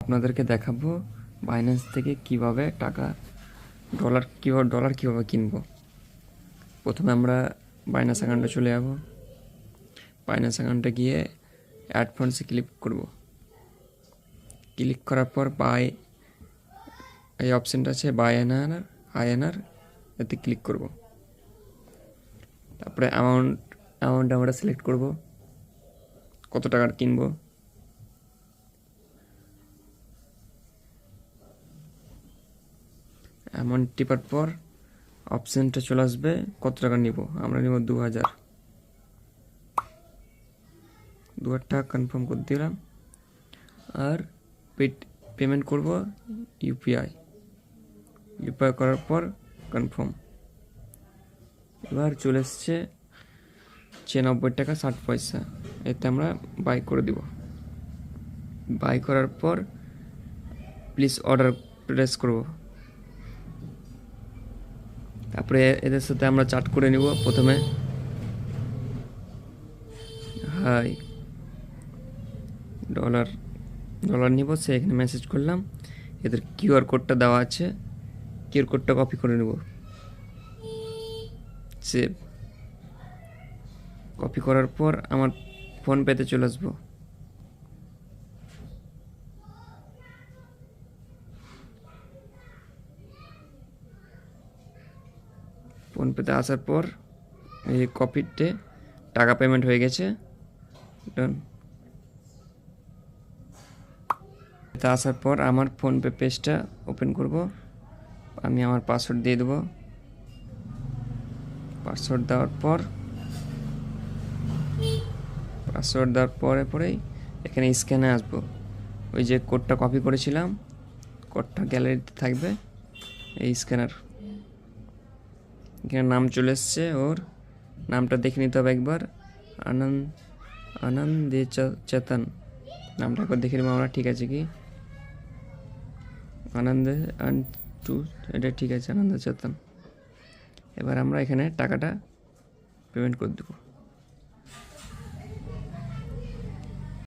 আপনাদেরকে দেখাবো বাইন্যান্স থেকে কিভাবে ডলার কিভাবে কিনবো। প্রথমে আমরা বাইন্যান্স অ্যাকাউন্টে চলে যাব। বাইন্যান্স অ্যাকাউন্টে গিয়ে অ্যাড ফান্ডসে ক্লিক করব। ক্লিক করার পর এই অপশানটা আছে বাই আইএনআর, এতে ক্লিক করব। তারপরে অ্যামাউন্ট আমরা সিলেক্ট করব, কত টাকার কিনবো। অ্যামাউন্ট টিপার পর অপশানটা চলে আসবে কত টাকা নিব। আমরা নিব 2000 টাকা কনফার্ম করে দিলাম। আর পেমেন্ট করব ইউপিআই করার পর কনফার্ম। এবার চলে এসছে 96 টাকা 60 পয়সা, এতে আমরা বাই করে দিব। বাই করার পর প্লিজ অর্ডার প্রেস করব। তারপরে এদের সাথে আমরা চ্যাট করে নিব। প্রথমে হাই ডলার নিব, সে এখানে মেসেজ করলাম। এদের কিউআর কোডটা দেওয়া আছে, কিউআর কোডটা কপি করে নেব। সেভ কপি করার পর আমার ফোনপেতে চলে আসবো। ফোনপেতে আসার পর এই কপিতে টাকা পেমেন্ট হয়ে গেছে। ডান। এতে আসার পর আমার ফোনপে পেজটা ওপেন করব। আমি আমার পাসওয়ার্ড দিয়ে দেবো। পাসওয়ার্ড দেওয়ার পরেই এখানে স্ক্যানে আসবো। ওই যে কোডটা কপি করেছিলাম, কোডটা গ্যালারিতে থাকবে। এই স্ক্যানার এখানে নাম চলে এসছে, ওর নামটা দেখে নিতে হবে একবার। আনন্দে চেতন নামটা একবার দেখে নেবো আমরা, ঠিক আছে কি। এটা ঠিক আছে, আনন্দ চেতন। এবার আমরা এখানে টাকাটা পেমেন্ট করে দেবো।